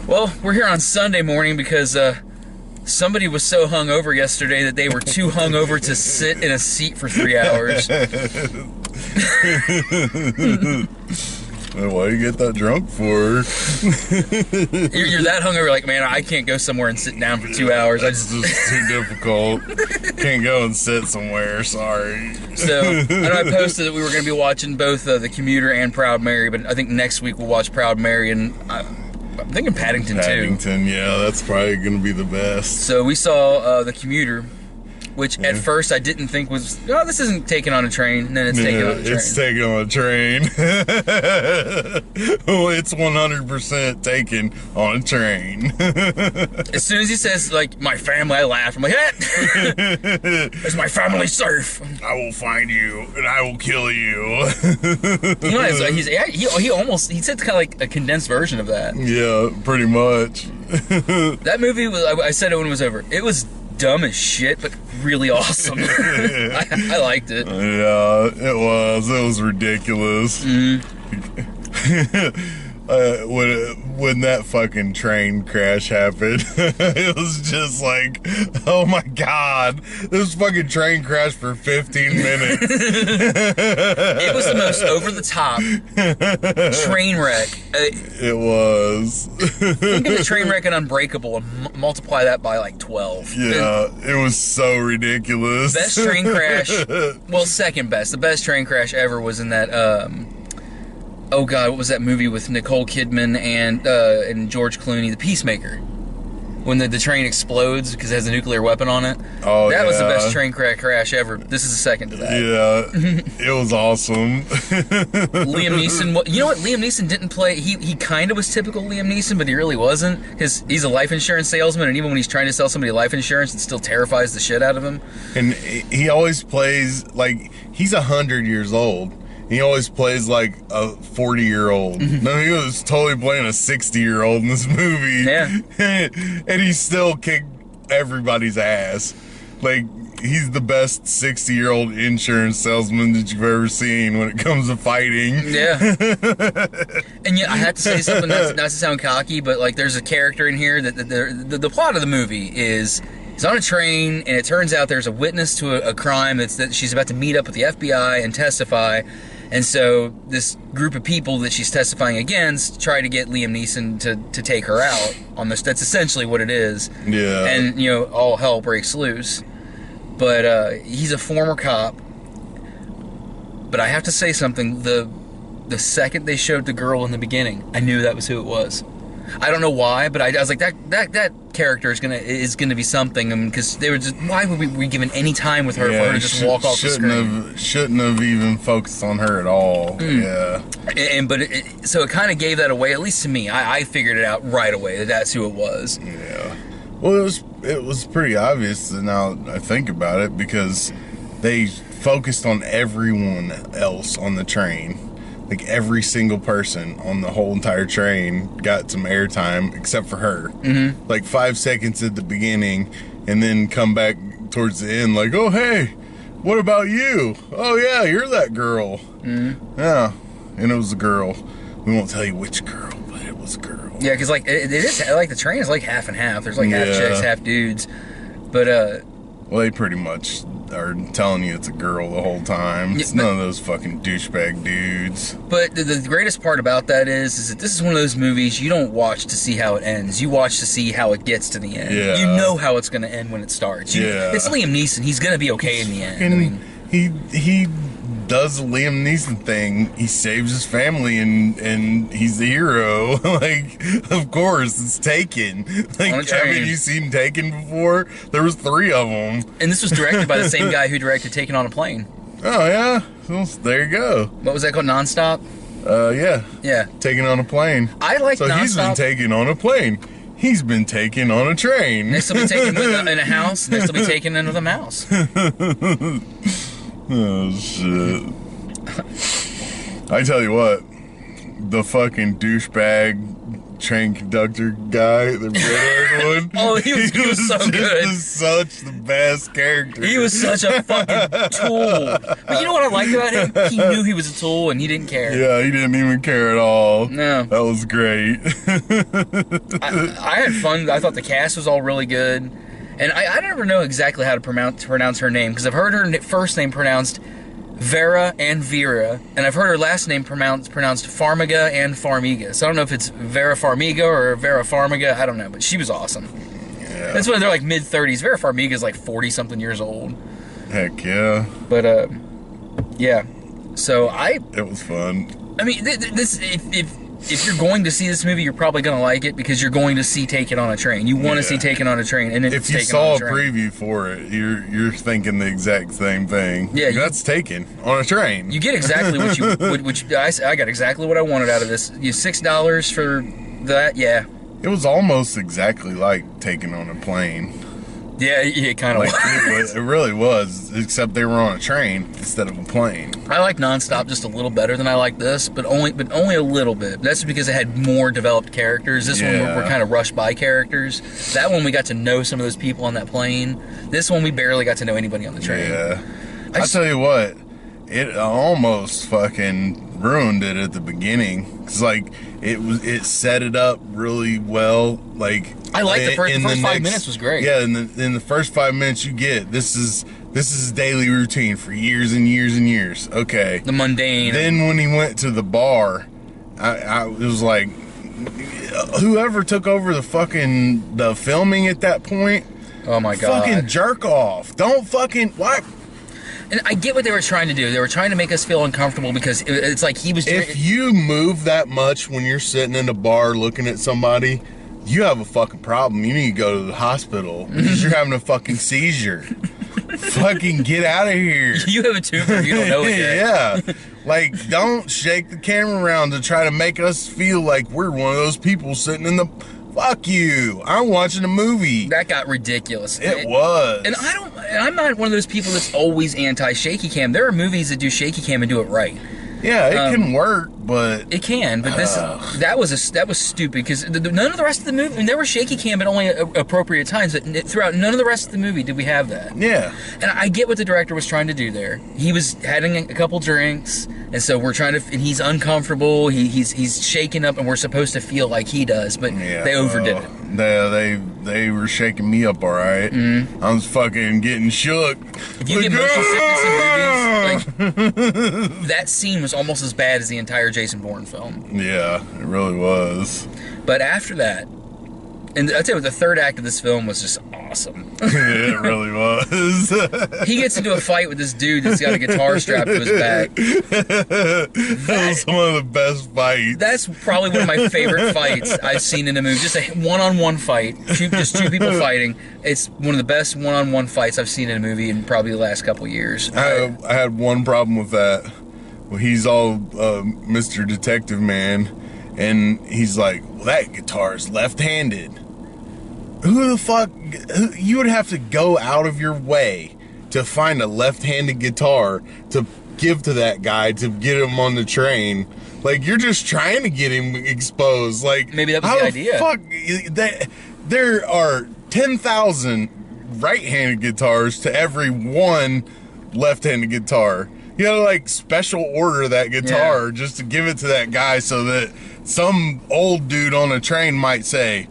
Well, we're here on Sunday morning because somebody was so hungover yesterday that they were too hungover to sit in a seat for 3 hours. Why do you get that drunk for? You're that hungover, like, man, I can't go somewhere and sit down for 2 hours. It's just too difficult. Can't go and sit somewhere, sorry. So, I know I posted that we were going to be watching both The Commuter and Proud Mary, but I think next week we'll watch Proud Mary, and I'm thinking Paddington, too. Paddington, yeah, that's probably going to be the best. So we saw The Commuter, which at first I didn't think was, oh, this isn't taken on a train, and then it's taken on a train. It's taken on a train. Well, it's 100% taken on a train. As soon as he says, like, my family, I laugh. I'm like, hey! It's my family surf. I will find you, and I will kill you. You know, he said kind of like a condensed version of that. Yeah, pretty much. That movie, I said it when it was over, it was dumb as shit, but really awesome. I liked it. Yeah, it was ridiculous. When that fucking train crash happened, it was just like, oh my god, this fucking train crashed for 15 minutes. It was the most over-the-top train wreck. It was. Think of the train wreck in Unbreakable and multiply that by like 12. Yeah, it was so ridiculous. Best train crash, well, second best. The best train crash ever was in that, oh god, what was that movie with Nicole Kidman and George Clooney, The Peacemaker? When the train explodes because it has a nuclear weapon on it. Oh, that was the best train crash ever. This is a second to that. Yeah, it was awesome. Liam Neeson, you know what? Liam Neeson didn't play, he kind of was typical Liam Neeson, but he really wasn't, because he's a life insurance salesman, and even when he's trying to sell somebody life insurance, it still terrifies the shit out of him. And he always plays like he's 100 years old. He always plays like a 40-year-old. No, he was totally playing a 60-year-old in this movie. Yeah. And he still kicked everybody's ass. Like, he's the best 60-year-old insurance salesman that you've ever seen when it comes to fighting. Yeah. And yet, I have to say something, not to sound cocky, but like, there's a character in here that the plot of the movie is, he's on a train, and it turns out there's a witness to a crime that she's about to meet up with the FBI and testify. And so this group of people that she's testifying against try to get Liam Neeson to take her out on this. That's essentially what it is. Yeah. And, you know, all hell breaks loose. But he's a former cop. But I have to say something. The second they showed the girl in the beginning, I knew that was who it was. I don't know why, but I was like, that character is gonna be something, because they were just, why would we be given any time with her for her to just walk off the screen? Shouldn't have even focused on her at all. Yeah. So it kind of gave that away, at least to me. I figured it out right away that that's who it was. Yeah. Well, it was pretty obvious now I think about it, because they focused on everyone else on the train. Like, every single person on the whole entire train got some airtime except for her. Like 5 seconds at the beginning, and then come back towards the end like, oh, hey, what about you? Oh, yeah, you're that girl. Yeah, and it was a girl. We won't tell you which girl, but it was a girl. Yeah, because, like, it is, like, the train is like half and half. There's, like, half chicks, half dudes. But, well, they pretty much are telling you it's a girl the whole time. It's none of those fucking douchebag dudes. But the greatest part about that is that this is one of those movies you don't watch to see how it ends. You watch to see how it gets to the end. Yeah. You know how it's going to end when it starts. It's Liam Neeson. He's going to be okay in the end. I mean, he does the Liam Neeson thing. He saves his family, and he's the hero. Like, of course, it's Taken. Like, haven't you seen Taken before? There was 3 of them. And this was directed by the same guy who directed Taken on a Plane. Oh, yeah? Well, there you go. What was that called? Nonstop? Yeah. Yeah. Taken on a Plane. I like Nonstop. So he's been taken on a plane. He's been taken on a train. Next will be taken in a house. Next will be taken in with a mouse. Oh, shit. I tell you what, the fucking douchebag train conductor guy, the red-haired one. Oh, he was so good. Just such the best character. He was such a fucking tool. But you know what I liked about him? He knew he was a tool and he didn't care. Yeah, he didn't even care at all. No. That was great. I had fun. I thought the cast was all really good. And I never know exactly how to pronounce her name, because I've heard her first name pronounced Vera and Vera, and I've heard her last name pronounced Farmiga and Farmiga. So I don't know if it's Vera Farmiga or Vera Farmiga. I don't know, but she was awesome. Yeah. That's when they're like mid-30s. Vera Farmiga is like 40-something years old. Heck yeah. But yeah. So it was fun. I mean, this if you're going to see this movie, you're probably going to like it, because you're going to see Taken on a Train. You want to see Taken on a Train, and if you saw a preview for it, you're thinking the exact same thing. Yeah, that's Taken on a Train. You get exactly what you. I got exactly what I wanted out of this. You $6 for that, yeah. It was almost exactly like Taken on a Plane. Yeah, it kind of was. It really was, except they were on a train instead of a plane. I like Nonstop just a little better than I like this, but only a little bit. That's because it had more developed characters. This one we're kind of rushed by characters. That one we got to know some of those people on that plane. This one we barely got to know anybody on the train. Yeah. I tell you what, it almost fucking ruined it at the beginning. It's like it set it up really well. Like, I like the first 5 minutes was great. Yeah, in the first 5 minutes you get this is daily routine for years and years and years. Okay. The mundane. Then when he went to the bar, it was like, whoever took over the filming at that point. Oh my god. Fucking jerk off. Don't fucking what? And I get what they were trying to do. They were trying to make us feel uncomfortable, because it's like he was. If you move that much when you're sitting in a bar looking at somebody, you have a fucking problem. You need to go to the hospital because you're having a fucking seizure. Fucking get out of here. You have a tumor. You don't know it yet. Yeah. Like, don't shake the camera around to try to make us feel like we're one of those people sitting in the. Fuck you. I'm watching a movie. That got ridiculous. It was. And I'm not one of those people that's always anti-shaky cam. There are movies that do shaky cam and do it right. Yeah, it can work, but it can. But that was stupid, because none of the rest of the movie. I mean, there were shaky cam at only appropriate times, but throughout none of the rest of the movie did we have that. Yeah. And I get what the director was trying to do there. He was having a couple drinks, and so we're trying to. And he's uncomfortable. He's shaking up, and we're supposed to feel like he does, but they overdid it. They were shaking me up all right. Mm-hmm. I was fucking getting shook. If you get motion sickness in movies, like, that scene was almost as bad as the entire Jason Bourne film. Yeah, it really was. But after that, and I'll tell you what, the third act of this film was just awesome. It really was. He gets into a fight with this dude that's got a guitar strapped to his back. That was one of the best fights. That's probably one of my favorite fights I've seen in a movie. Just a one-on-one fight. Just two people fighting. It's one of the best one-on-one fights I've seen in a movie in probably the last couple years. I had one problem with that. Well, he's all Mr. Detective Man, and he's like, well, that guitar is left-handed. Who the fuck? You would have to go out of your way to find a left-handed guitar to give to that guy to get him on the train. Like, you're just trying to get him exposed. Like, maybe that was the idea. Fuck, there are 10,000 right-handed guitars to every one left-handed guitar. You gotta, like, special order that guitar just to give it to that guy so that some old dude on a train might say,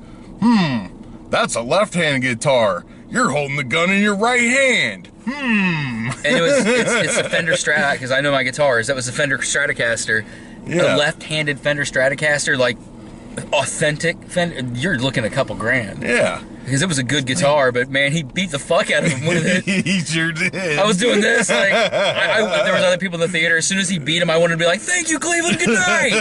that's a left-handed guitar. You're holding the gun in your right hand. And it's a Fender Strat, because I know my guitars. That was a Fender Stratocaster. Yeah. A left-handed Fender Stratocaster, like authentic Fender. You're looking a couple grand. Yeah. Because it was a good guitar, but man, he beat the fuck out of him with it. He sure did. I was doing this, like, there was other people in the theater. As soon as he beat him, I wanted to be like, "Thank you, Cleveland. Good night."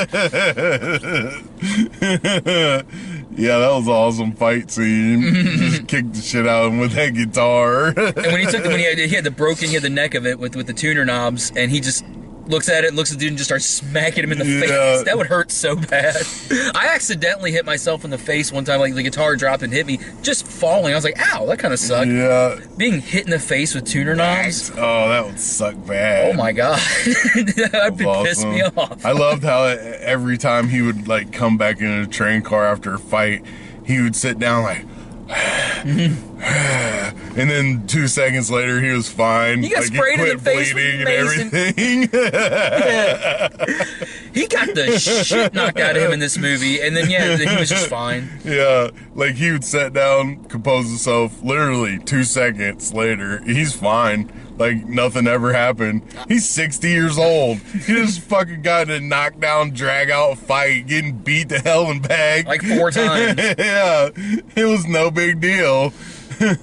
Yeah, that was an awesome fight scene. Just kicked the shit out of him with that guitar. And when he had the neck of it with the tuner knobs, and he just looks at the dude and just starts smacking him in the face. That would hurt so bad. I accidentally hit myself in the face one time, like the guitar dropped and hit me, just falling. I was like, ow, that kind of sucked. Yeah. Being hit in the face with tuner knobs. Oh, that would suck bad. Oh my god. That'd piss me off. I loved how every time he would like come back in a train car after a fight, he would sit down like and then 2 seconds later he was fine. He got sprayed in the face bleeding with and everything. He got the shit knocked out of him in this movie, and then he was just fine. Yeah, like he would sit down, compose himself, literally 2 seconds later, he's fine. Like nothing ever happened. He's 60 years old. He just fucking got in a knockdown, drag out fight, getting beat to hell and back. Like 4 times. Yeah, it was no big deal. But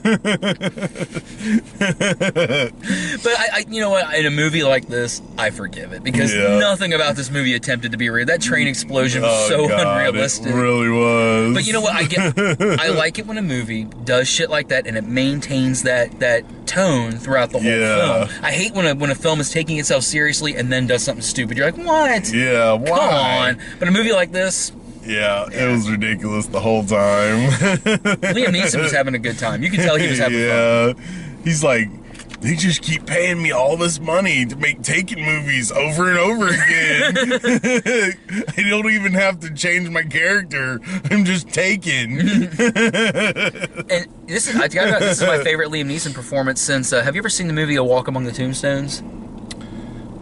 I you know what? In a movie like this, I forgive it because nothing about this movie attempted to be real. That train explosion was so unrealistic. It really was. But you know what? I like it when a movie does shit like that and it maintains that tone throughout the whole film. I hate when a film is taking itself seriously and then does something stupid. You're like, what? Yeah, why? Come on. But a movie like this. Yeah, it was ridiculous the whole time. Liam Neeson was having a good time. You can tell he was having fun. He's like, they just keep paying me all this money to make Taken movies over and over again. I don't even have to change my character. I'm just Taken. And this is my favorite Liam Neeson performance since. Have you ever seen the movie A Walk Among the Tombstones?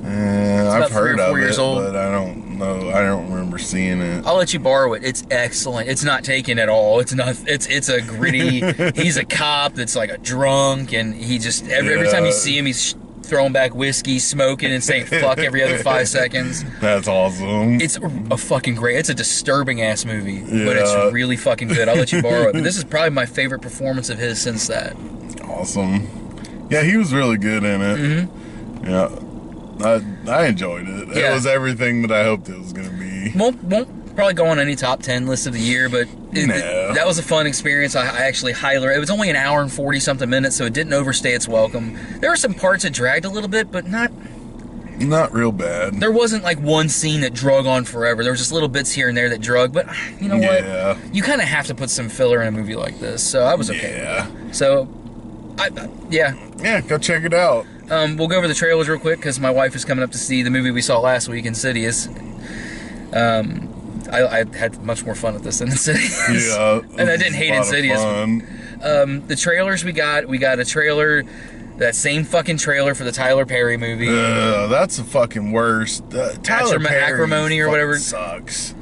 I've heard of it, old. but I don't know. I don't remember seeing it. I'll let you borrow it. It's excellent. It's not Taken at all. It's not. It's a gritty. He's a cop that's like a drunk, and he just every time you see him, he's throwing back whiskey, smoking, and saying "fuck" every other 5 seconds. That's awesome. It's a fucking great. It's a disturbing ass movie, but it's really fucking good. I'll let you borrow it. But this is probably my favorite performance of his since that. Awesome. Yeah, he was really good in it. Mm-hmm. Yeah. I enjoyed it. It was everything that I hoped it was going to be. Won't probably go on any top 10 list of the year, but that was a fun experience. I actually highly. It was only an hour and 40 something minutes, so it didn't overstay its welcome. There were some parts that dragged a little bit, but not real bad. There wasn't like one scene that drug on forever. There was just little bits here and there that drug, but you know what? You kind of have to put some filler in a movie like this, so I was okay. Yeah. So, yeah, go check it out. We'll go over the trailers real quick because my wife is coming up to see the movie we saw last week, Insidious. I had much more fun with this than Insidious. Yeah, and I didn't hate Insidious. The trailers we got a trailer, that same fucking trailer for the Tyler Perry movie. That's the fucking worst. Tyler Perry Acrimony or whatever sucks.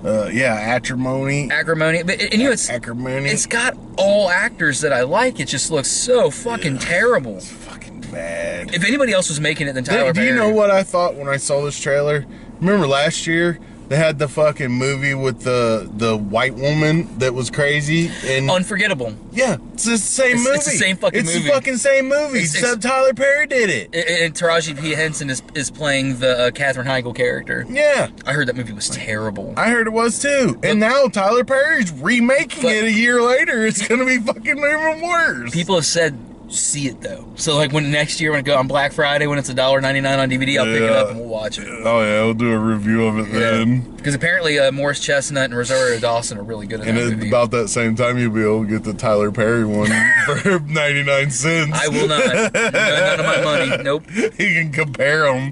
Acrimony. But Acrimony. It's got all actors that I like. It just looks so fucking terrible. It's fucking bad. If anybody else was making it than Tyler Perry. Do you know what I thought when I saw this trailer? Remember last year they had the fucking movie with the white woman that was crazy and Unforgettable. Yeah, it's the same movie. It's the same fucking movie. It's the fucking same movie. Except Tyler Perry did it. And Taraji P. Henson is playing the Katherine Heigl character. Yeah. I heard that movie was terrible. I heard it was too. And now Tyler Perry's remaking it a year later. It's going to be fucking even worse. People have said see it though. So like when next year when I go on Black Friday when it's $1.99 on DVD, I'll pick it up and we'll watch it. Oh yeah, we'll do a review of it then. Because apparently Morris Chestnut and Rosario Dawson are really good at that movie. And about that same time you'll be able to get the Tyler Perry one for 99 cents. I will not. None of my money. Nope. You can compare them.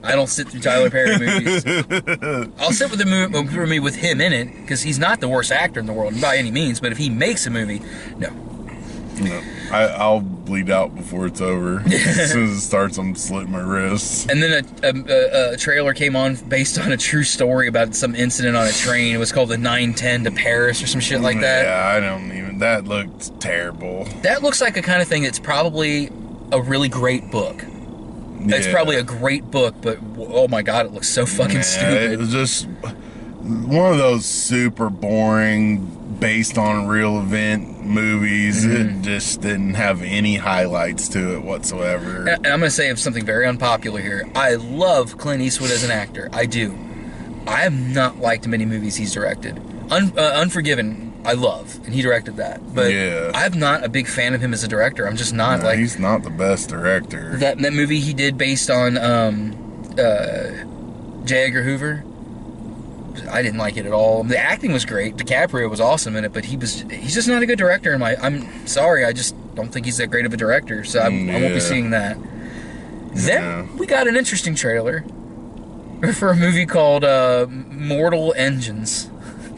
I don't sit through Tyler Perry movies. I'll sit with the movie with him in it because he's not the worst actor in the world by any means. But if he makes a movie, no. No, I'll bleed out before it's over. As soon as it starts, I'm slitting my wrists. And then a trailer came on based on a true story about some incident on a train. It was called the 910 to Paris or some shit like that. Yeah, that looked terrible. That looks like a kind of thing that's probably a really great book. Yeah. It's probably a great book, but oh my god, it looks so fucking stupid. It was just one of those super boring, based on real event movies. It just didn't have any highlights to it whatsoever. And I'm going to say something very unpopular here. I love Clint Eastwood as an actor. I do. I have not liked many movies he's directed. Unforgiven I love, and he directed that. But Yeah. I'm not a big fan of him as a director. I'm just not No, he's not the best director. that movie he did based on J. Edgar Hoover. I didn't like it at all. The acting was great. DiCaprio was awesome in it, but he's just not a good director. I'm sorry, I just don't think he's that great of a director. So I won't be seeing that. Then we got an interesting trailer for a movie called Mortal Engines.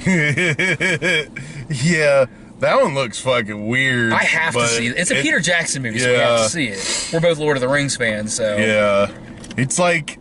Yeah, that one looks fucking weird. I have to see it. It's a Peter Jackson movie, so we have to see it. We're both Lord of the Rings fans, so yeah, it's like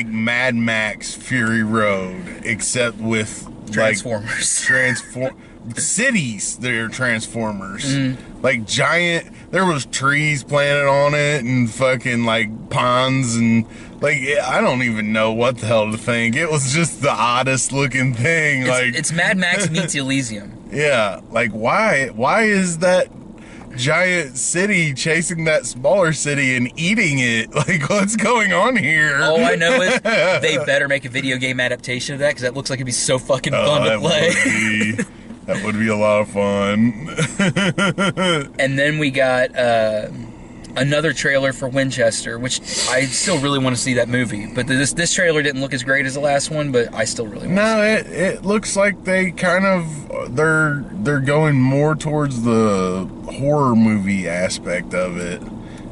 Mad Max Fury Road, except with Transformers. Like, cities that are Transformers. Like giant. There was trees planted on it and fucking like ponds and like I don't even know what the hell to think. It was just the oddest looking thing. It's Mad Max meets Elysium. Yeah, like why is that giant city chasing that smaller city and eating it? Like, what's going on here? All I know is they better make a video game adaptation of that, because that looks like it'd be so fucking fun to play. That would be a lot of fun. And then we got another trailer for Winchester, which I still really want to see that movie. But this trailer didn't look as great as the last one, but I still really want to see it looks like they kind of they're going more towards the horror movie aspect of it.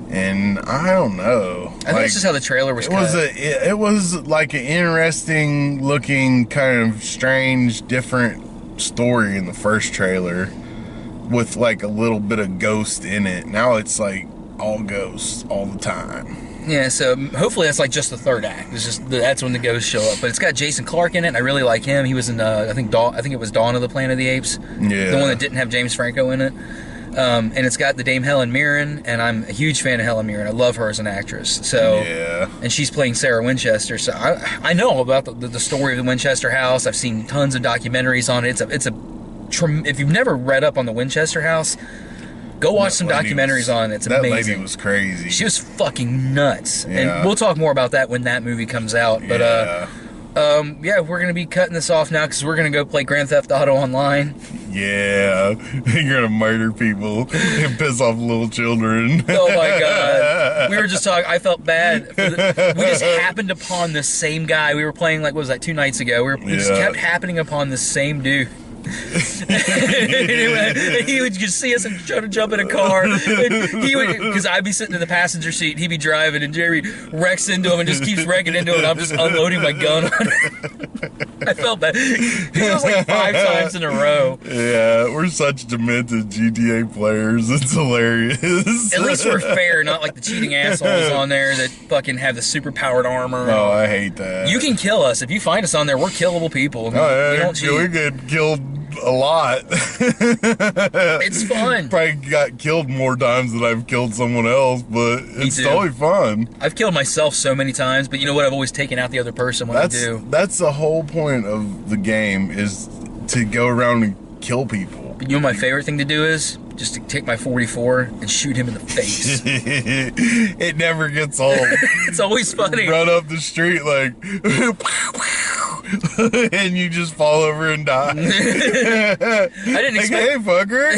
And I don't know. I think it's just how the trailer was cut. It was like an interesting looking, kind of strange, different story in the first trailer with like a little bit of ghost in it. Now it's like all ghosts all the time. Yeah, so hopefully that's like just the third act. It's just that's when the ghosts show up. But it's got Jason Clarke in it, and I really like him. He was in I think it was Dawn of the Planet of the Apes. Yeah, the one that didn't have James Franco in it. And it's got the Dame Helen Mirren, and I'm a huge fan of Helen Mirren. I love her as an actress. So yeah, and she's playing Sarah Winchester. So I know about the story of the Winchester house. I've seen tons of documentaries on it. If you've never read up on the Winchester house, go watch some documentaries on it. It's amazing. That lady was crazy. She was fucking nuts. Yeah. And we'll talk more about that when that movie comes out. But yeah, we're going to be cutting this off now because we're going to go play Grand Theft Auto Online. Yeah, you're going to murder people and piss off little children. Oh my God. We were just talking, I felt bad. We just happened upon the same guy. We were playing, like, what was that, 2 nights ago? We just kept happening upon the same dude. He would just see us and try to jump in a car. He would, because I'd be sitting in the passenger seat, he'd be driving, and Jeremy wrecks into him and just keeps wrecking into him, and I'm just unloading my gun on him. I felt bad. It was like 5 times in a row. Yeah, we're such demented GTA players. It's hilarious. At least we're fair, not like the cheating assholes on there that fucking have the super powered armor. Oh, I hate that. You can kill us. If you find us on there, we're killable people. Oh, yeah, we don't cheat. We get killed a lot. It's fun. Probably got killed more times than I've killed someone else, but it's totally fun. I've killed myself so many times, but you know what? I've always taken out the other person when I do. That's the whole point of the game, is to go around and kill people. But you know what my favorite thing to do is? Just to take my 44 and shoot him in the face. It never gets old. It's always funny. Run up the street like and you just fall over and die. I didn't expect. Hey, fucker. I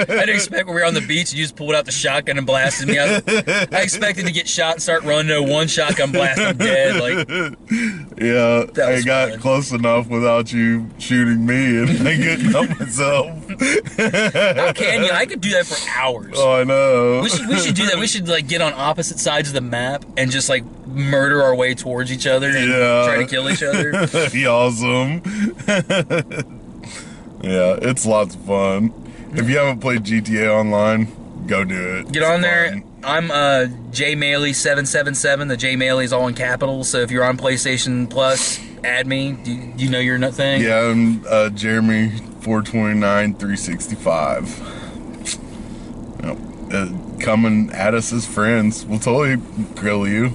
didn't expect when we were on the beach and you just pulled out the shotgun and blasted me. I expected to get shot and start running. No, one shotgun blast, I'm dead. Like, yeah, I got close enough without you shooting me, and I couldn't help myself. How can you? I could do that for hours. Oh, I know. We should do that. We should like get on opposite sides of the map and just like murder our way towards each other and try to kill each other. That'd be awesome. Yeah, it's lots of fun. If you haven't played GTA Online, go do it. Get on there. I'm JMailey777. The J Mailey is all in capitals. So if you're on PlayStation Plus, add me. Do you know your thing? Yeah, I'm Jeremy429-365. Come and add us as friends. We'll totally grill you.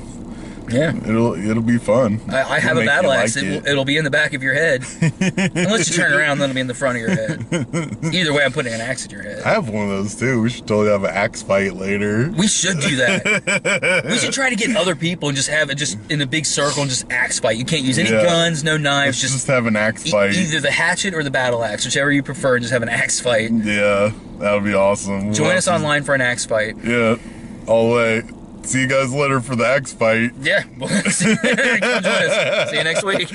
Yeah. It'll be fun. I have It'll a make battle you axe. like it. It'll be in the back of your head. Unless you turn around, then it'll be in the front of your head. Either way, I'm putting an axe in your head. I have one of those too. We should totally have an axe fight later. We should do that. We should try to get other people and just have it just in a big circle and just axe fight. You can't use any guns, no knives. Let's just have an axe fight. Either the hatchet or the battle axe, whichever you prefer. Just have an axe fight. Yeah, that would be awesome. Join us online for an axe fight. Yeah, all the way. See you guys later for the axe fight. Yeah. Come join us. See you next week.